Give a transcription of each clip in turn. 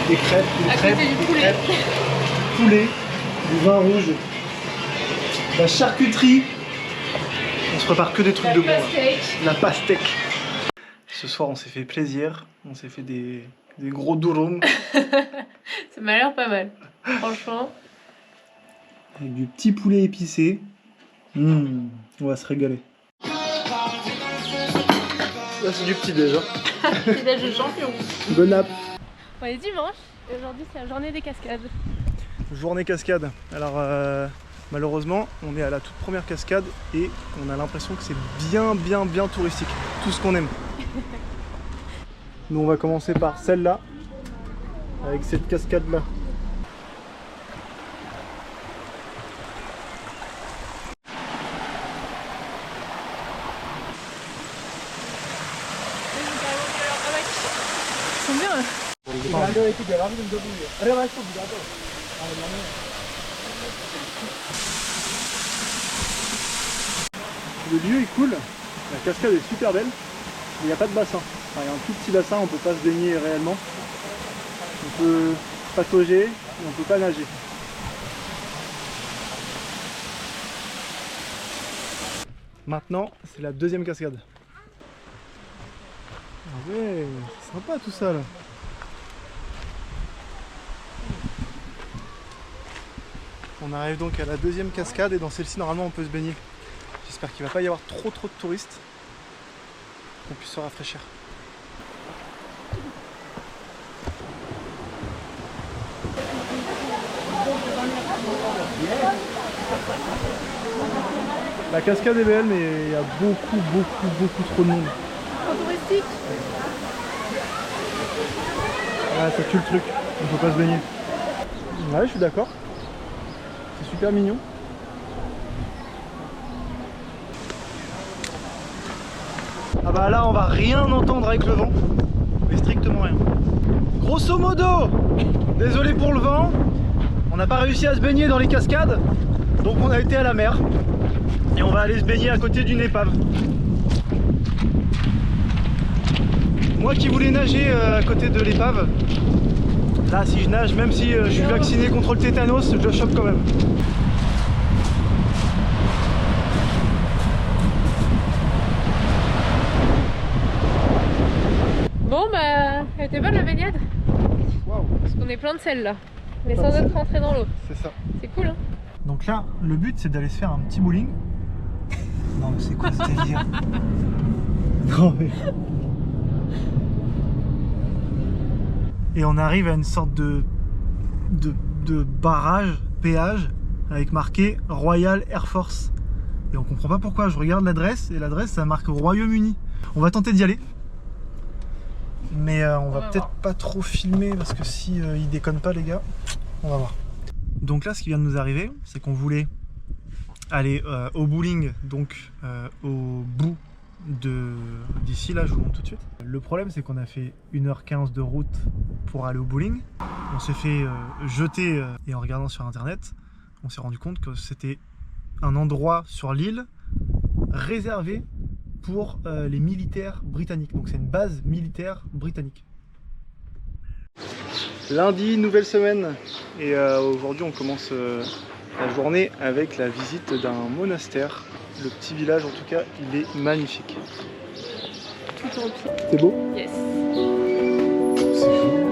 des crêpes, À côté du poulet. crêpes, poulet, du vin rouge, la charcuterie. On se prépare que des trucs de bon là. La pastèque. Ce soir on s'est fait plaisir, on s'est fait des gros durum. Ça m'a l'air pas mal, franchement. Avec du petit poulet épicé. On va se régaler. Là c'est du petit déjà. C'est l'âge de champion. Bon app. On est dimanche et aujourd'hui c'est la journée des cascades. Journée cascade. Alors malheureusement on est à la toute première cascade et on a l'impression que c'est bien touristique. Tout ce qu'on aime. Nous on va commencer par celle-là. Avec cette cascade là. Ils sont bien. Le lieu est cool, la cascade est super belle, mais il n'y a pas de bassin. Enfin, il y a un tout petit bassin, on ne peut pas se baigner réellement. On peut patauger, mais on ne peut pas nager. Maintenant, c'est la deuxième cascade. Ah ouais, c'est sympa tout ça là. On arrive donc à la deuxième cascade et dans celle-ci normalement on peut se baigner. J'espère qu'il ne va pas y avoir trop de touristes, qu'on puisse se rafraîchir. La cascade est belle mais il y a beaucoup trop de monde. Trop touristique. Ouais, ça tue le truc, on peut pas se baigner. Ouais, je suis d'accord. C'est super mignon. Ah bah là on va rien entendre avec le vent, mais strictement rien. Grosso modo, désolé pour le vent, on n'a pas réussi à se baigner dans les cascades, donc on a été à la mer et on va aller se baigner à côté d'une épave. Moi qui voulais nager à côté de l'épave, là si je nage, même si je suis vacciné contre le tétanos, je le chope quand même. Bon bah, elle était bonne la baignade. Waouh. Parce qu'on est plein de sel là. Mais sans être rentré dans l'eau. C'est ça. C'est cool hein. Donc là, le but c'est d'aller se faire un petit bowling. Non mais c'est quoi ce délire? Non mais... Et on arrive à une sorte de barrage, péage, avec marqué Royal Air Force. Et on comprend pas pourquoi, je regarde l'adresse, et l'adresse ça marque Royaume-Uni. On va tenter d'y aller. Mais on va peut-être pas trop filmer, parce que si ils déconnent pas les gars, on va voir. Donc là ce qui vient de nous arriver, c'est qu'on voulait aller au bowling, donc au bout d'ici, là je vous montre tout de suite. Le problème c'est qu'on a fait 1h15 de route pour aller au bowling. On s'est fait jeter et en regardant sur internet, on s'est rendu compte que c'était un endroit sur l'île réservé pour les militaires britanniques. Donc c'est une base militaire britannique. Lundi, nouvelle semaine, et aujourd'hui on commence la journée avec la visite d'un monastère. Le petit village en tout cas, il est magnifique. Tout en pied. C'est beau? Yes. C'est fou.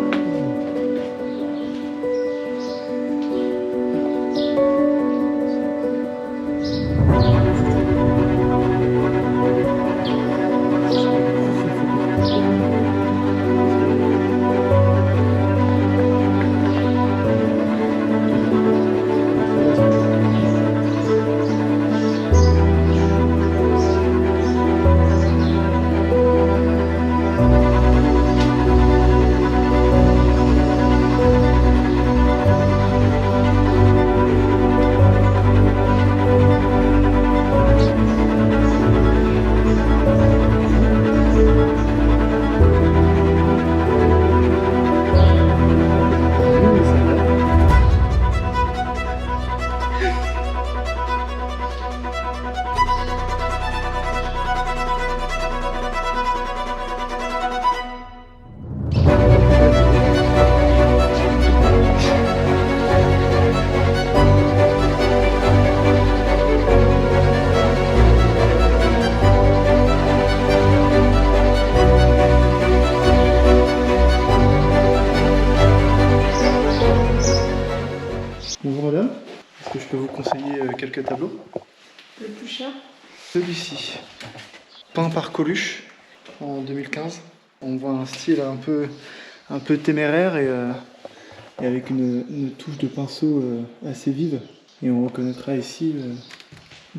Bonjour madame, est-ce que je peux vous conseiller quelques tableaux? Le plus cher? Celui-ci, peint par Coluche en 2015. On voit un style un peu téméraire et avec une touche de pinceau assez vive. Et on reconnaîtra ici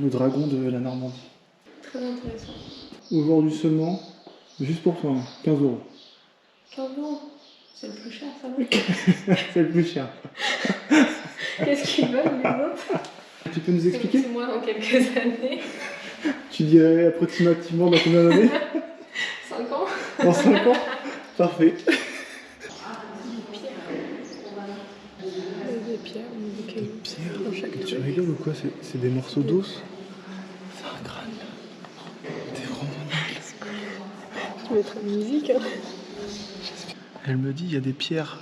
le dragon de la Normandie. Très intéressant. Aujourd'hui seulement, juste pour toi, 15 €. 15 €? C'est le plus cher, ça va? C'est le plus cher. Qu'est-ce qu'ils veulent, les autres? Tu peux nous expliquer? C'est moi dans quelques années. Tu dirais approximativement dans combien d'années? 5 ans? Dans 5 ans? Parfait. Des pierres, des cailloux. Dans chaque Tu truc. rigoles ou quoi? C'est des morceaux d'os? C'est un crâne. T'es vraiment nul. Je mettrai de musique. Hein. Elle me dit il y a des pierres.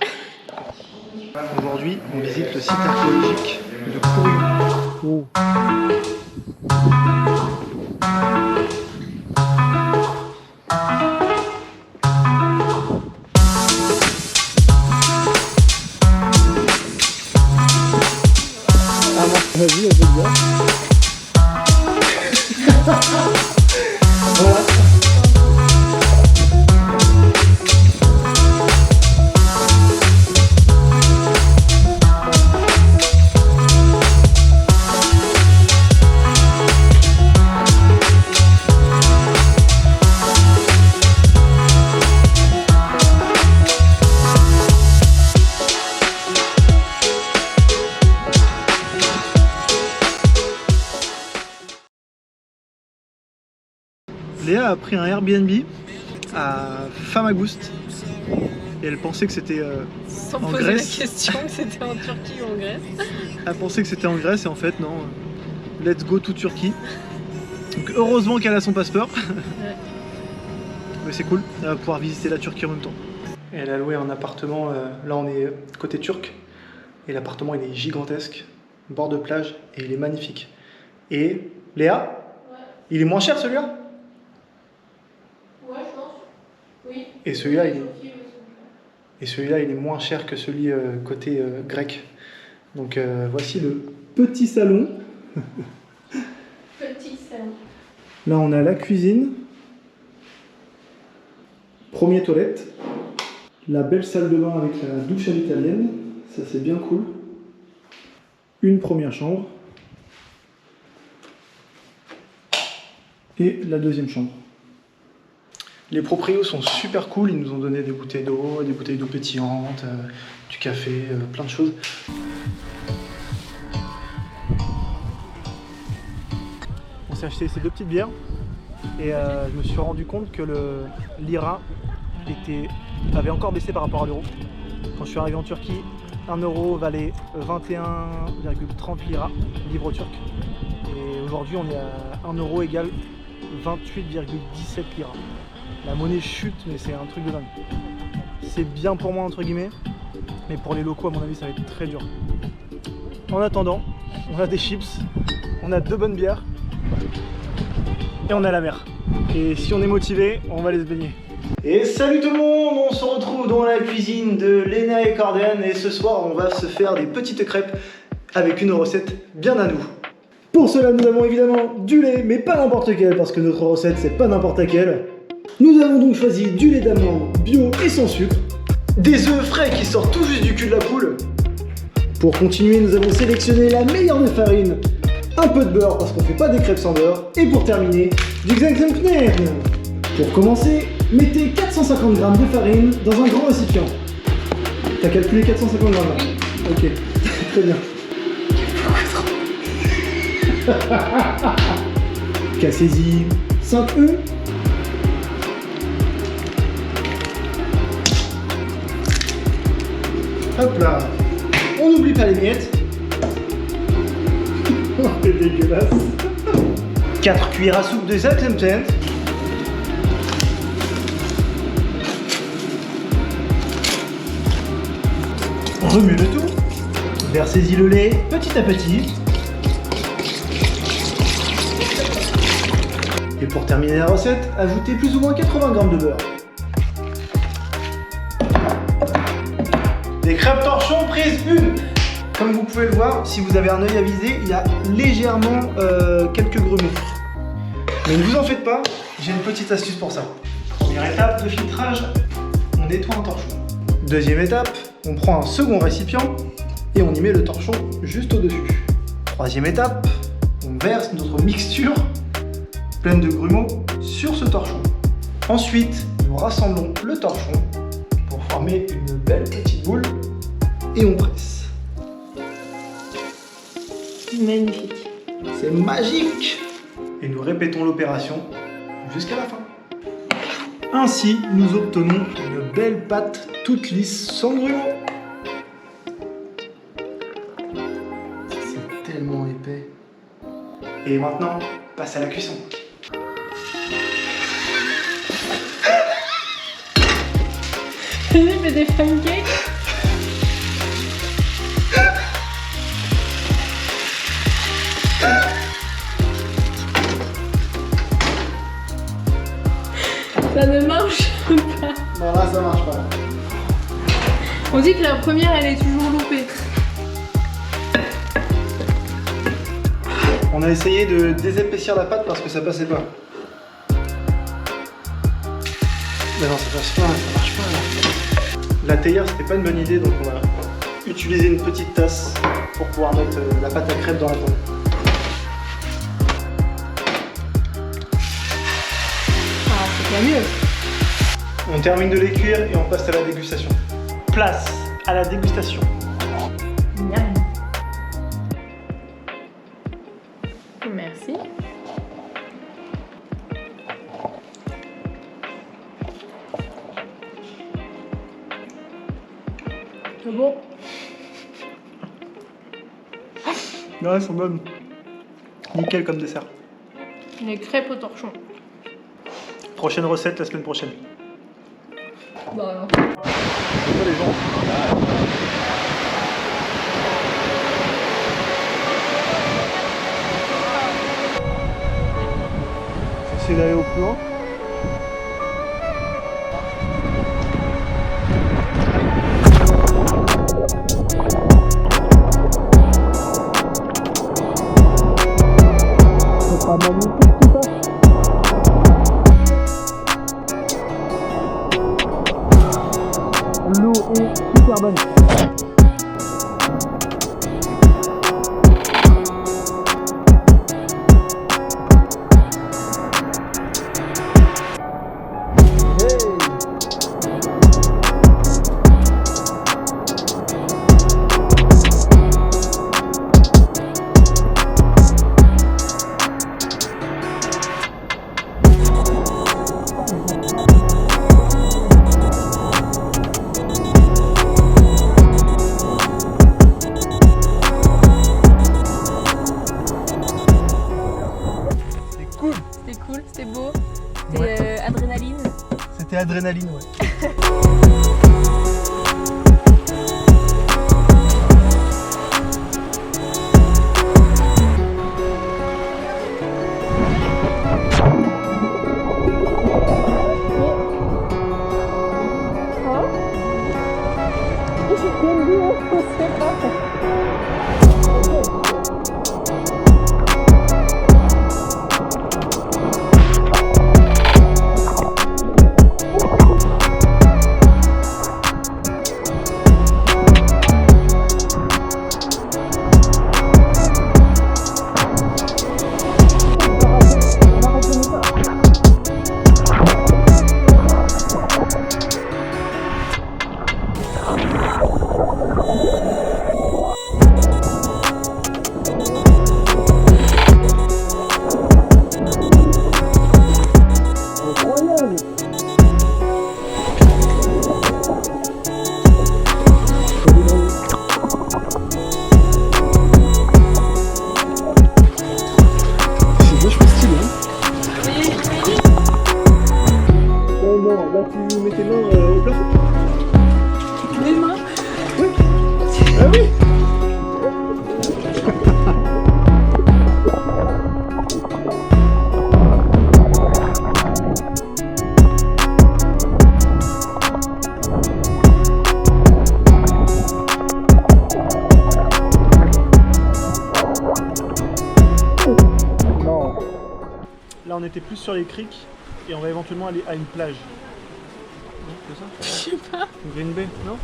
Aujourd'hui, on visite le site archéologique de Courion. Oh. Vas-y, on peut bien. Voilà. Léa a pris un Airbnb à Famagouste et elle pensait que c'était Sans en poser Grèce. la question que c'était en Turquie ou en Grèce. Elle pensait que c'était en Grèce et en fait non. Let's go to Turquie. Donc heureusement qu'elle a son passeport. Ouais. Mais c'est cool, elle va pouvoir visiter la Turquie en même temps. Et elle a loué un appartement, là on est côté turc, et l'appartement il est gigantesque, bord de plage, et il est magnifique. Et Léa, Ouais. il est moins cher celui-là? Ouais, je pense. Oui. Et celui-là il est moins cher que celui côté grec. Donc voici le petit salon. Petit salon. Là on a la cuisine, premier toilette, la belle salle de bain avec la douche à l'italienne, ça c'est bien cool. Une première chambre et la deuxième chambre. Les proprios sont super cool, ils nous ont donné des bouteilles d'eau pétillante, du café, plein de choses. On s'est acheté ces deux petites bières et je me suis rendu compte que le lira avait encore baissé par rapport à l'euro. Quand je suis arrivé en Turquie, 1 euro valait 21,30 lira, livre turc. Et aujourd'hui on est à 1 euro égale 28,17 lira. La monnaie chute, mais c'est un truc de dingue. C'est bien pour moi entre guillemets, mais pour les locaux à mon avis ça va être très dur. En attendant, on a des chips, on a 2 bonnes bières et on a la mer. Et si on est motivé, on va aller se baigner. Et salut tout le monde, on se retrouve dans la cuisine de Lena et Corden et ce soir on va se faire des petites crêpes avec une recette bien à nous. Pour cela nous avons évidemment du lait, mais pas n'importe quel parce que notre recette c'est pas n'importe laquelle. Nous avons donc choisi du lait d'amande bio et sans sucre, des œufs frais qui sortent tout juste du cul de la poule. Pour continuer nous avons sélectionné la meilleure des farines, un peu de beurre parce qu'on fait pas des crêpes sans beurre, et pour terminer, du Xanxankner. Pour commencer, mettez 450 g de farine dans un grand récipient. T'as calculé 450 g là? Ok, très bien. Cassez-y 5 œufs. Hop là. On n'oublie pas les miettes. Oh, c'est dégueulasse. 4 cuillères à soupe de Xanxankner. Remuez le tout. Versez-y le lait petit à petit. Et pour terminer la recette, ajoutez plus ou moins 80 g de beurre. Des crêpes torchons prise 1. Comme vous pouvez le voir, si vous avez un œil avisé, il y a légèrement quelques grumeaux. Mais ne vous en faites pas, j'ai une petite astuce pour ça. Première étape de filtrage, on nettoie un torchon. Deuxième étape, on prend un second récipient et on y met le torchon juste au-dessus. Troisième étape, on verse notre mixture pleine de grumeaux sur ce torchon. Ensuite, nous rassemblons le torchon pour former une belle petite boule et on presse. Magnifique. C'est magique! Et nous répétons l'opération jusqu'à la fin. Ainsi, nous obtenons une belle pâte toute lisse sans grumeaux. C'est tellement épais. Et maintenant, passe à la cuisson. J'ai fait des pancakes. Ça ne marche pas. Non, là, ça marche pas. On dit que la première, elle est toujours loupée. On a essayé de désépaissir la pâte parce que ça passait pas. Mais non, ça passe pas, ça marche pas. La théière, c'était pas une bonne idée, donc on va utiliser une petite tasse pour pouvoir mettre la pâte à crêpes dans la table. Ah, c'est pas mieux. On termine de les cuire et on passe à la dégustation. Place à la dégustation. Miam. Merci. C'est bon. Ouais, elles sont bonnes. Nickel comme dessert. Les crêpes au torchon. Prochaine recette la semaine prochaine. Bah alors. C'est quoi les gens? J'essaie d'aller au plus loin. C'est pas magnifique tout ça. L'eau est super bonne. C'était cool, c'était beau, c'était adrénaline. C'était adrénaline, ouais. était plus sur les criques et on va éventuellement aller à une plage. Non, c'est ça? Je sais pas. Green Bay, non?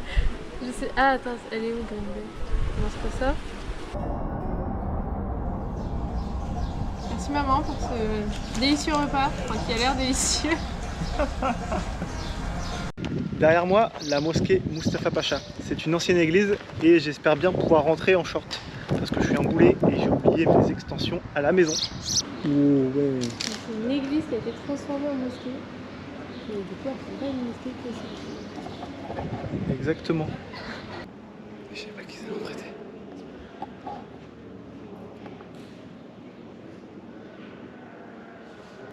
Je sais. Ah, attends, elle est où, Green Bay? Non, c'est pas ça. Merci maman pour ce délicieux repas, enfin qui a l'air délicieux. Derrière moi, la mosquée Mustapha Pacha. C'est une ancienne église et j'espère bien pouvoir rentrer en short parce que je suis un boulet et j'ai oublié mes extensions à la maison. Oh, ouais. C'est une église qui a été transformée en mosquée. Et du coup, c'est pas une mosquée classique. Exactement. Je sais pas qui ça va prêter.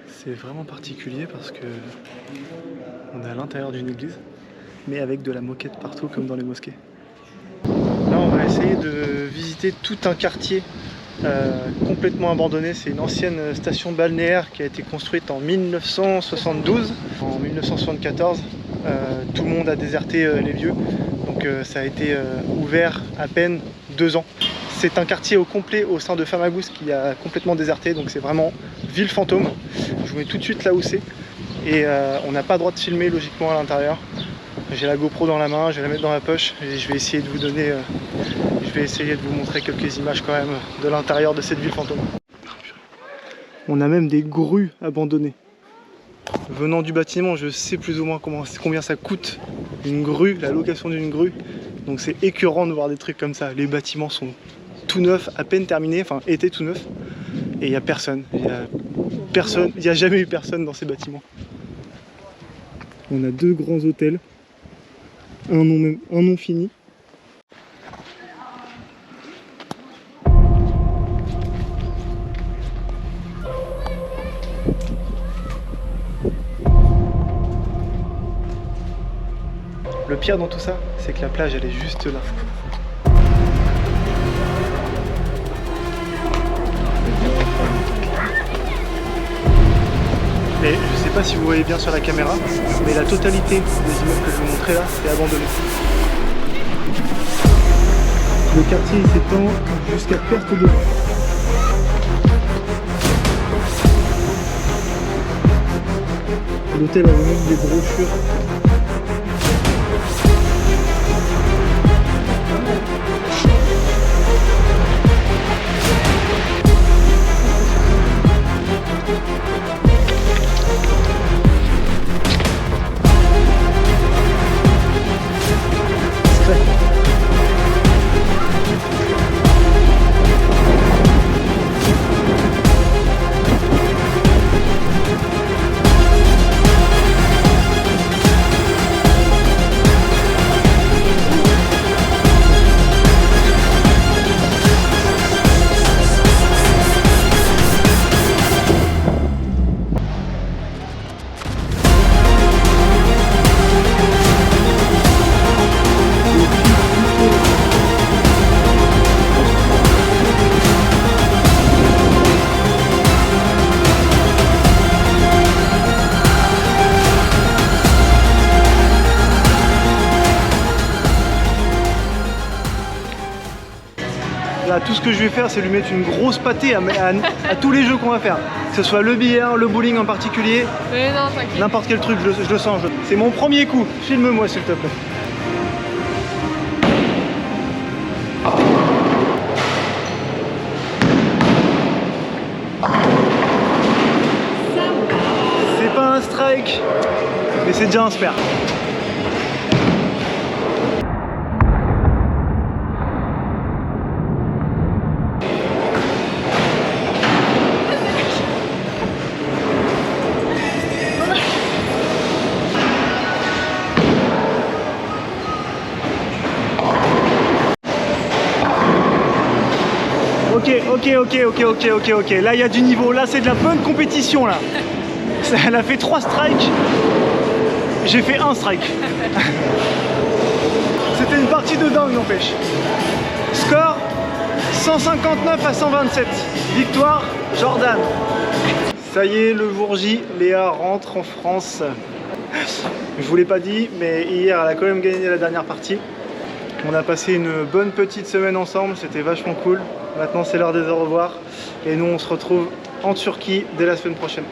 C'est vraiment particulier parce que on est à l'intérieur d'une église, mais avec de la moquette partout comme dans les mosquées. Là, on va essayer de visiter tout un quartier complètement abandonné. C'est une ancienne station balnéaire qui a été construite en 1972. En 1974, tout le monde a déserté les lieux, donc ça a été ouvert à peine 2 ans. C'est un quartier au complet au sein de Famagouste qui a complètement déserté, donc c'est vraiment ville fantôme. Je vous mets tout de suite là où c'est. Et on n'a pas le droit de filmer logiquement à l'intérieur. J'ai la GoPro dans la main, je vais la mettre dans ma poche et je vais essayer de vous donner, je vais essayer de vous montrer quelques images quand même de l'intérieur de cette ville fantôme. On a même des grues abandonnées. Venant du bâtiment, je sais plus ou moins combien ça coûte une grue, la location d'une grue. Donc c'est écœurant de voir des trucs comme ça. Les bâtiments sont tout neufs, à peine terminés, enfin étaient tout neufs. Et il n'y a personne. Il n'y a jamais eu personne dans ces bâtiments. On a 2 grands hôtels. Un nom fini. Le pire dans tout ça, c'est que la plage elle est juste là. Et je sais pas si vous voyez bien sur la caméra, mais la totalité des immeubles que je vais vous montrer là, c'est abandonné. Le quartier s'étend jusqu'à perte de vue. L'hôtel a même des brochures. Là, tout ce que je vais faire, c'est lui mettre une grosse pâtée à tous les jeux qu'on va faire. Que ce soit le billard, le bowling en particulier. Mais non, t'inquiète. N'importe quel truc, je le sens. C'est mon premier coup. Filme-moi, s'il te plaît. C'est pas un strike, mais c'est déjà un spare. Ok. Là, il y a du niveau. Là, c'est de la bonne compétition, là. Elle a fait 3 strikes. J'ai fait 1 strike. C'était une partie de dingue, n'empêche. Score 159 à 127. Victoire, Jordan. Ça y est, le jour J, Léa rentre en France. Je vous l'ai pas dit, mais hier, elle a quand même gagné la dernière partie. On a passé une bonne petite semaine ensemble, c'était vachement cool. Maintenant c'est l'heure des au revoir et nous on se retrouve en Turquie dès la semaine prochaine.